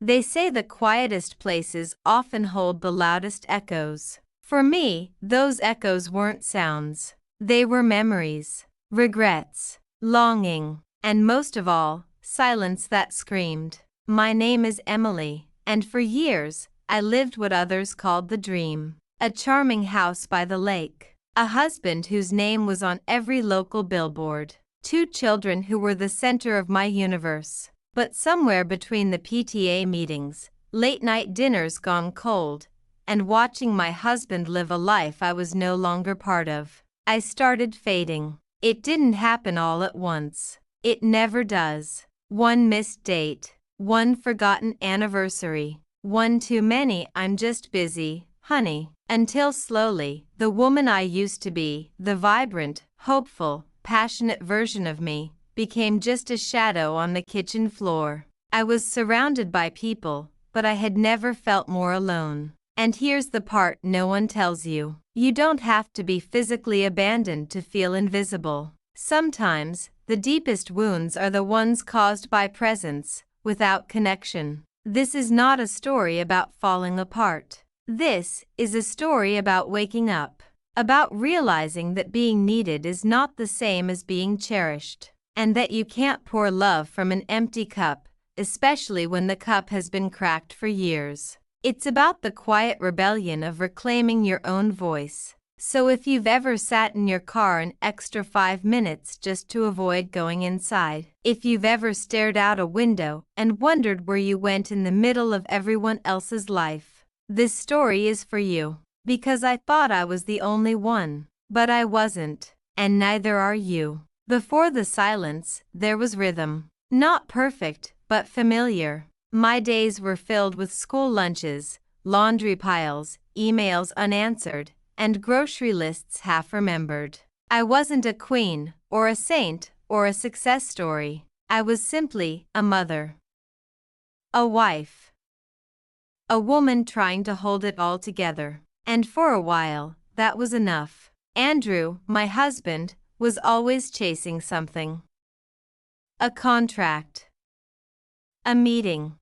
They say the quietest places often hold the loudest echoes. For me, those echoes weren't sounds. They were memories, regrets, longing, and most of all, silence that screamed, "My name is Emily," and for years, I lived what others called the dream. A charming house by the lake, a husband whose name was on every local billboard, 2 children who were the center of my universe. But somewhere between the PTA meetings, late-night dinners gone cold, and watching my husband live a life I was no longer part of, I started fading. It didn't happen all at once. It never does. One missed date, one forgotten anniversary, one too many "I'm just busy, honey," until slowly, the woman I used to be, the vibrant, hopeful, passionate version of me, became just a shadow on the kitchen floor. I was surrounded by people, but I had never felt more alone. And here's the part no one tells you. You don't have to be physically abandoned to feel invisible. Sometimes, the deepest wounds are the ones caused by presence, without connection. This is not a story about falling apart. This is a story about waking up, about realizing that being needed is not the same as being cherished, and that you can't pour love from an empty cup, especially when the cup has been cracked for years. It's about the quiet rebellion of reclaiming your own voice. So if you've ever sat in your car an extra 5 minutes just to avoid going inside, if you've ever stared out a window and wondered where you went in the middle of everyone else's life, this story is for you. Because I thought I was the only one, but I wasn't, and neither are you. Before the silence, there was rhythm. Not perfect, but familiar. My days were filled with school lunches, laundry piles, emails unanswered, and grocery lists half remembered. I wasn't a queen, or a saint, or a success story. I was simply a mother. A wife. A woman trying to hold it all together. And for a while, that was enough. Andrew, my husband, was always chasing something. A contract. A meeting.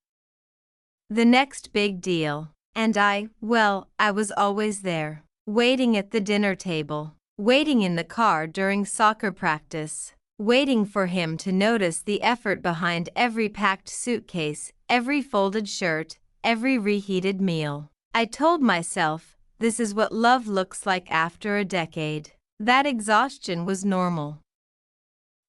The next big deal. And I was always there. Waiting at the dinner table. Waiting in the car during soccer practice. Waiting for him to notice the effort behind every packed suitcase, every folded shirt, every reheated meal. I told myself, this is what love looks like after a decade. That exhaustion was normal.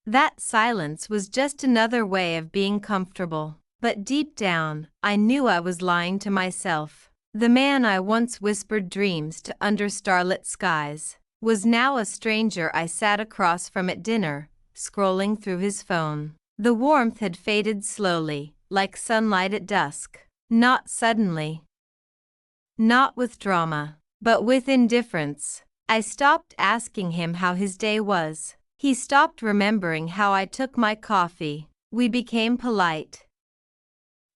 That silence was just another way of being comfortable. But deep down, I knew I was lying to myself. The man I once whispered dreams to under starlit skies was now a stranger I sat across from at dinner, scrolling through his phone. The warmth had faded slowly, like sunlight at dusk. Not suddenly. Not with drama, but with indifference. I stopped asking him how his day was. He stopped remembering how I took my coffee. We became polite.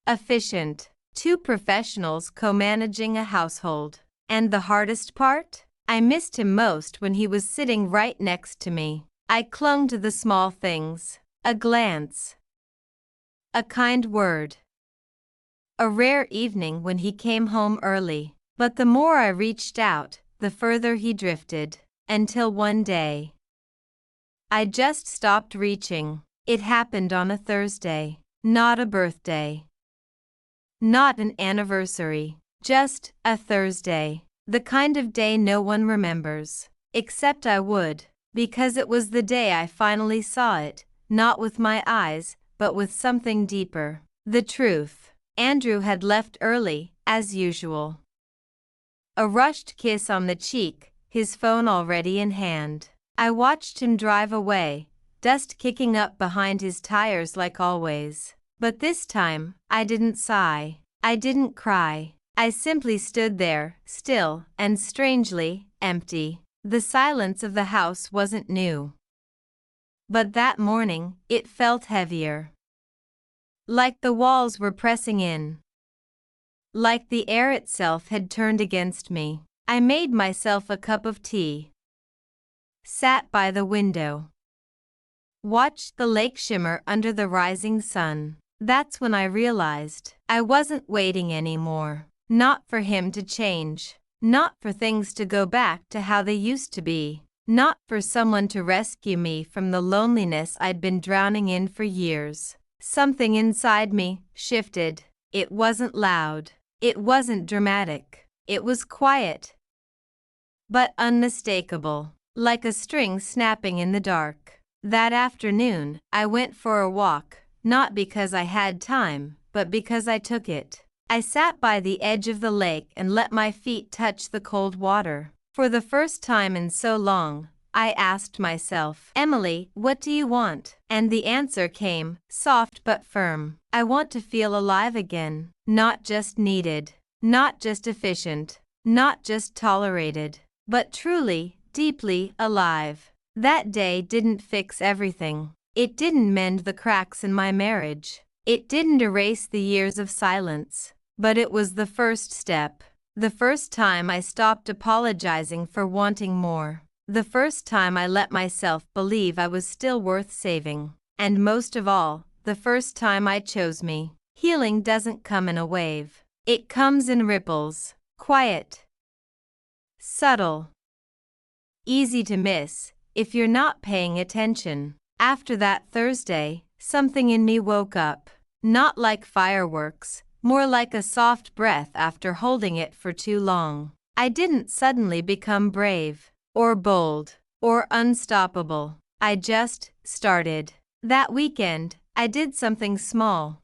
Efficient. 2 professionals co-managing a household. And the hardest part? I missed him most when he was sitting right next to me. I clung to the small things. A glance. A kind word. A rare evening when he came home early. But the more I reached out, the further he drifted. Until one day, I just stopped reaching. It happened on a Thursday. Not a birthday. Not an anniversary. Just a Thursday. The kind of day no one remembers. Except I would. Because it was the day I finally saw it, not with my eyes, but with something deeper. The truth. Andrew had left early, as usual. A rushed kiss on the cheek, his phone already in hand. I watched him drive away, dust kicking up behind his tires like always. But this time, I didn't sigh. I didn't cry. I simply stood there, still and strangely empty. The silence of the house wasn't new. But that morning, it felt heavier. Like the walls were pressing in. Like the air itself had turned against me. I made myself a cup of tea. Sat by the window. Watched the lake shimmer under the rising sun. That's when I realized I wasn't waiting anymore. Not for him to change. Not for things to go back to how they used to be. Not for someone to rescue me from the loneliness I'd been drowning in for years. Something inside me shifted. It wasn't loud. It wasn't dramatic. It was quiet, but unmistakable, like a string snapping in the dark. That afternoon, I went for a walk, not because I had time, but because I took it. I sat by the edge of the lake and let my feet touch the cold water. For the first time in so long, I asked myself, "Emily, what do you want?" And the answer came, soft but firm. "I want to feel alive again. Not just needed. Not just efficient. Not just tolerated. But truly, deeply alive." That day didn't fix everything. It didn't mend the cracks in my marriage. It didn't erase the years of silence. But it was the first step. The first time I stopped apologizing for wanting more. The first time I let myself believe I was still worth saving. And most of all, the first time I chose me. Healing doesn't come in a wave. It comes in ripples. Quiet. Subtle. Easy to miss if you're not paying attention. After that Thursday, something in me woke up. Not like fireworks, more like a soft breath after holding it for too long. I didn't suddenly become brave, or bold, or unstoppable. I just started. That weekend, I did something small.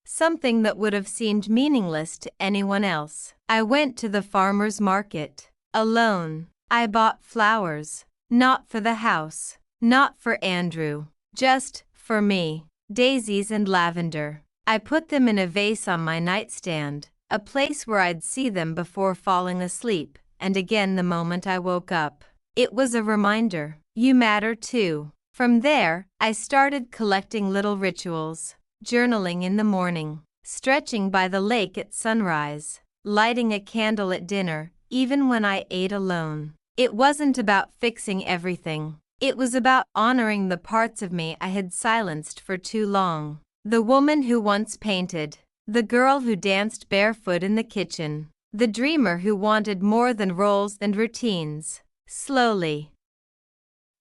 Something that would have seemed meaningless to anyone else. I went to the farmer's market. Alone. I bought flowers. Not for the house. Not for Andrew. Just for me. Daisies and lavender. I put them in a vase on my nightstand, a place where I'd see them before falling asleep, and again the moment I woke up. It was a reminder. You matter too. From there, I started collecting little rituals. Journaling in the morning. Stretching by the lake at sunrise. Lighting a candle at dinner, even when I ate alone. It wasn't about fixing everything. It was about honoring the parts of me I had silenced for too long. The woman who once painted. The girl who danced barefoot in the kitchen. The dreamer who wanted more than roles and routines. Slowly,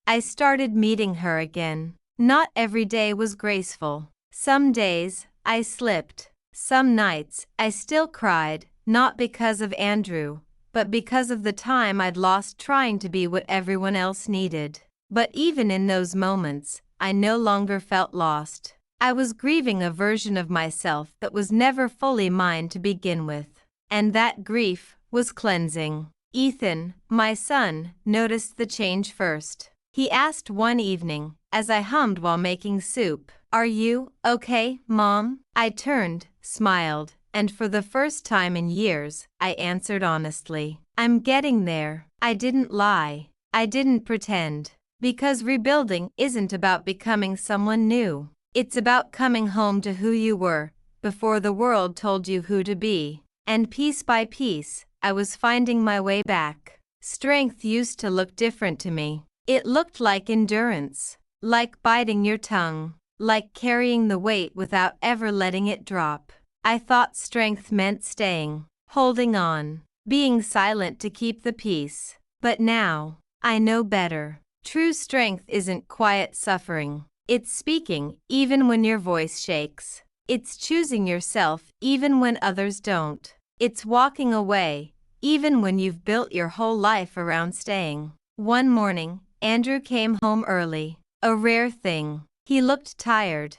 I started meeting her again. Not every day was graceful. Some days, I slipped. Some nights, I still cried, not because of Andrew, but because of the time I'd lost trying to be what everyone else needed. But even in those moments, I no longer felt lost. I was grieving a version of myself that was never fully mine to begin with. And that grief was cleansing. Ethan, my son, noticed the change first. He asked one evening, as I hummed while making soup, "Are you okay, Mom?" I turned, smiled, and for the first time in years, I answered honestly, "I'm getting there." I didn't lie. I didn't pretend. Because rebuilding isn't about becoming someone new. It's about coming home to who you were, before the world told you who to be. And piece by piece, I was finding my way back. Strength used to look different to me. It looked like endurance, like biting your tongue, like carrying the weight without ever letting it drop. I thought strength meant staying, holding on, being silent to keep the peace. But now, I know better. True strength isn't quiet suffering. It's speaking even when your voice shakes. It's choosing yourself even when others don't. It's walking away, even when you've built your whole life around staying. One morning, Andrew came home early. A rare thing. He looked tired.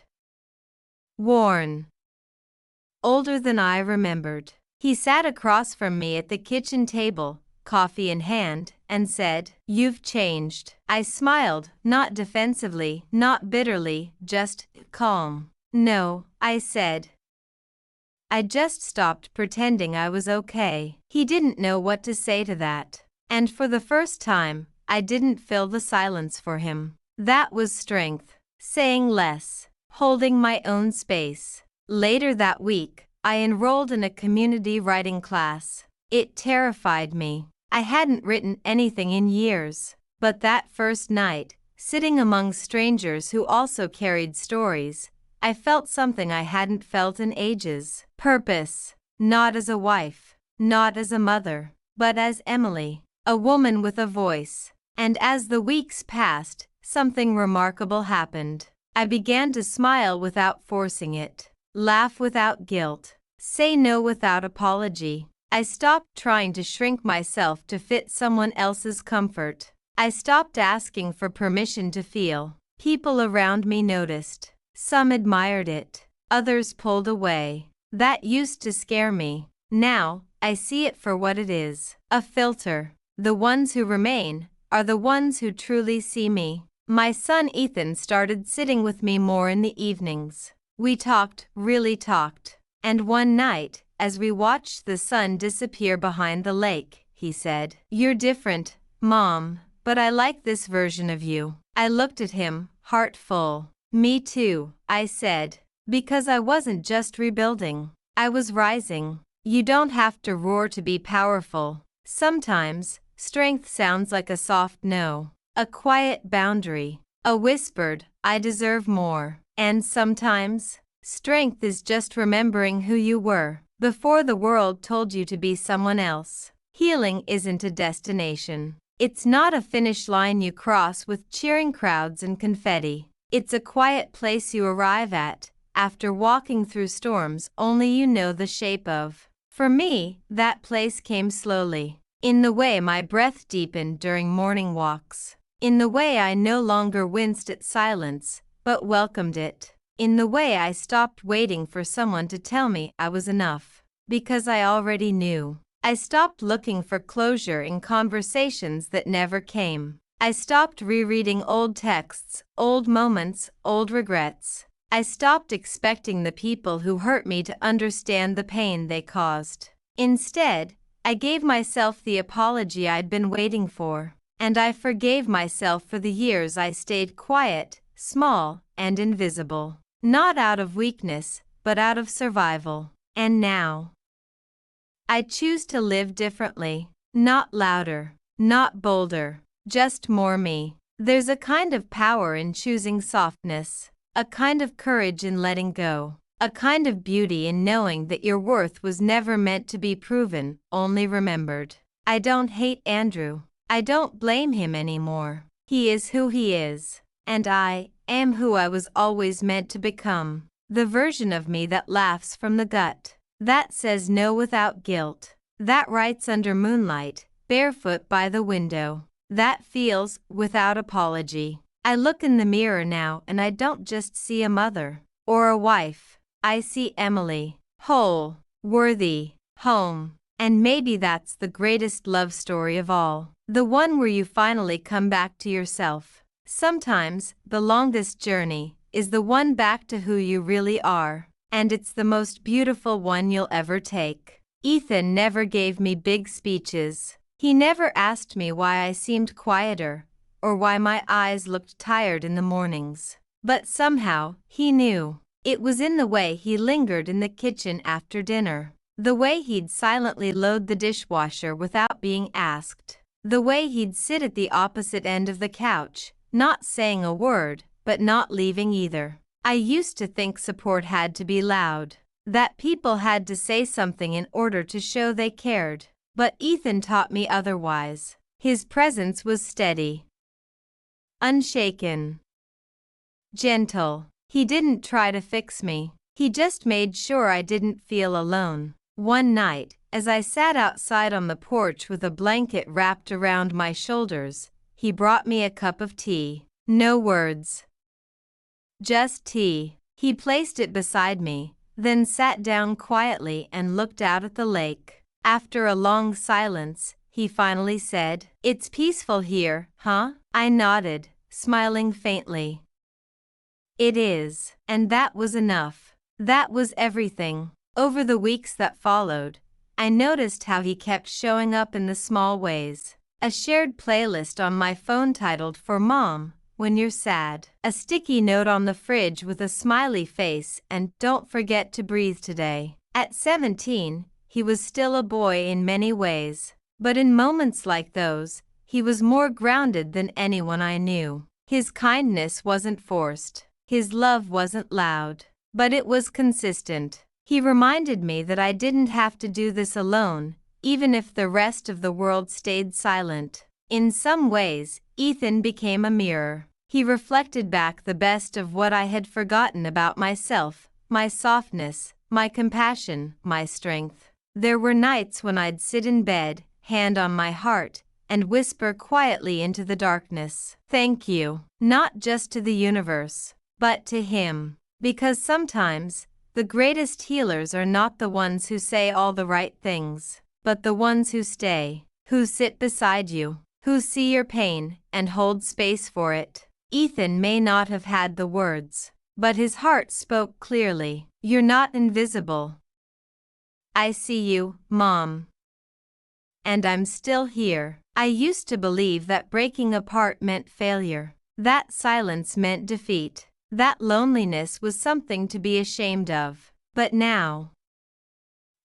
Worn. Older than I remembered. He sat across from me at the kitchen table, coffee in hand, and said, "You've changed." I smiled, not defensively, not bitterly, just calm. "No," I said. I just stopped pretending I was okay. He didn't know what to say to that. And for the first time, I didn't fill the silence for him. That was strength. Saying less. Holding my own space. Later that week, I enrolled in a community writing class. It terrified me. I hadn't written anything in years. But that first night, sitting among strangers who also carried stories, I felt something I hadn't felt in ages. Purpose. Not as a wife, not as a mother, but as Emily, a woman with a voice. And as the weeks passed, something remarkable happened. I began to smile without forcing it, laugh without guilt, say no without apology. I stopped trying to shrink myself to fit someone else's comfort. I stopped asking for permission to feel. People around me noticed. Some admired it. Others pulled away. That used to scare me. Now, I see it for what it is. A filter. The ones who remain are the ones who truly see me. My son Ethan started sitting with me more in the evenings. We talked, really talked. And one night, as we watched the sun disappear behind the lake, he said, "You're different, Mom, but I like this version of you." I looked at him, heart full. "Me too," I said, because I wasn't just rebuilding. I was rising. You don't have to roar to be powerful. Sometimes, strength sounds like a soft no, a quiet boundary, a whispered, "I deserve more." And sometimes, strength is just remembering who you were before the world told you to be someone else. Healing isn't a destination. It's not a finish line you cross with cheering crowds and confetti. It's a quiet place you arrive at, after walking through storms only you know the shape of. For me, that place came slowly. In the way my breath deepened during morning walks. In the way I no longer winced at silence, but welcomed it. In the way I stopped waiting for someone to tell me I was enough, because I already knew. I stopped looking for closure in conversations that never came. I stopped rereading old texts, old moments, old regrets. I stopped expecting the people who hurt me to understand the pain they caused. Instead, I gave myself the apology I'd been waiting for, and I forgave myself for the years I stayed quiet, small, and invisible. Not out of weakness, but out of survival. And now, I choose to live differently. Not louder, not bolder, just more me. There's a kind of power in choosing softness, a kind of courage in letting go, a kind of beauty in knowing that your worth was never meant to be proven, only remembered. I don't hate Andrew. I don't blame him anymore. He is who he is, and I am who I was always meant to become. The version of me that laughs from the gut, that says no without guilt, that writes under moonlight, barefoot by the window, that feels without apology. I look in the mirror now and I don't just see a mother or a wife. I see Emily, whole, worthy, home. And maybe that's the greatest love story of all, the one where you finally come back to yourself. Sometimes, the longest journey is the one back to who you really are, and it's the most beautiful one you'll ever take. Ethan never gave me big speeches. He never asked me why I seemed quieter, or why my eyes looked tired in the mornings. But somehow, he knew. It was in the way he lingered in the kitchen after dinner, the way he'd silently load the dishwasher without being asked, the way he'd sit at the opposite end of the couch, not saying a word, but not leaving either. I used to think support had to be loud, that people had to say something in order to show they cared. But Ethan taught me otherwise. His presence was steady, unshaken, gentle. He didn't try to fix me. He just made sure I didn't feel alone. One night, as I sat outside on the porch with a blanket wrapped around my shoulders, he brought me a cup of tea. No words. Just tea. He placed it beside me, then sat down quietly and looked out at the lake. After a long silence, he finally said, "It's peaceful here, huh?" I nodded, smiling faintly. "It is." And that was enough. That was everything. Over the weeks that followed, I noticed how he kept showing up in the small ways. A shared playlist on my phone titled "For Mom, When You're Sad." A sticky note on the fridge with a smiley face and "Don't forget to breathe today." At 17, he was still a boy in many ways, but in moments like those, he was more grounded than anyone I knew. His kindness wasn't forced. His love wasn't loud. but it was consistent. He reminded me that I didn't have to do this alone, even if the rest of the world stayed silent. In some ways, Ethan became a mirror. He reflected back the best of what I had forgotten about myself, my softness, my compassion, my strength. There were nights when I'd sit in bed, hand on my heart, and whisper quietly into the darkness, "Thank you," not just to the universe, but to him. Because sometimes, the greatest healers are not the ones who say all the right things, but the ones who stay, who sit beside you, who see your pain and hold space for it. Ethan may not have had the words, but his heart spoke clearly. "You're not invisible. I see you, Mom. And I'm still here." I used to believe that breaking apart meant failure, that silence meant defeat, that loneliness was something to be ashamed of. But now,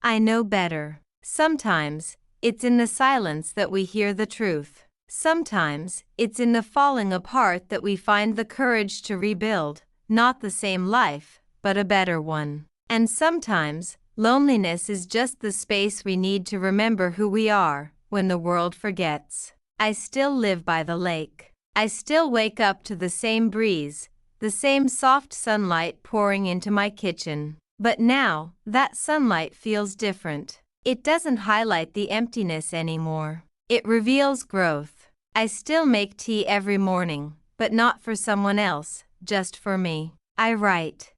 I know better. Sometimes, it's in the silence that we hear the truth. Sometimes, it's in the falling apart that we find the courage to rebuild, not the same life, but a better one. And sometimes, loneliness is just the space we need to remember who we are when the world forgets. I still live by the lake. I still wake up to the same breeze, the same soft sunlight pouring into my kitchen. But now, that sunlight feels different. It doesn't highlight the emptiness anymore. It reveals growth. I still make tea every morning, but not for someone else, just for me. I write.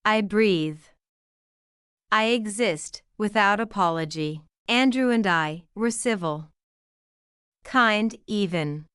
I breathe. I exist, without apology. Andrew and I were civil. Kind, even.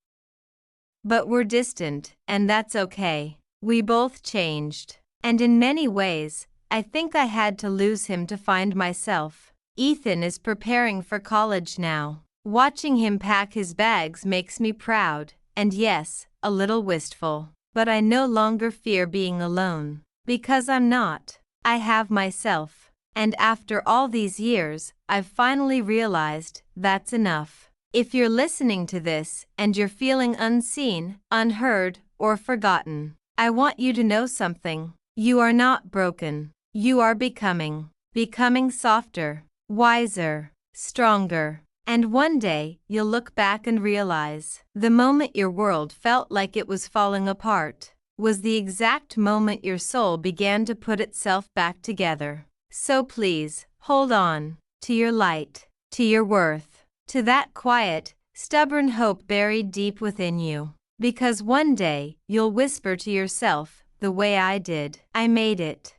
But we're distant, and that's okay. We both changed. And in many ways, I think I had to lose him to find myself. Ethan is preparing for college now. Watching him pack his bags makes me proud, and yes, a little wistful. But I no longer fear being alone. Because I'm not. I have myself. And after all these years, I've finally realized that's enough. If you're listening to this and you're feeling unseen, unheard, or forgotten, I want you to know something. You are not broken. You are becoming. Becoming softer, wiser, stronger. And one day, you'll look back and realize the moment your world felt like it was falling apart was the exact moment your soul began to put itself back together. So please, hold on to your light, to your worth, to that quiet, stubborn hope buried deep within you. Because one day, you'll whisper to yourself, the way I did, "I made it."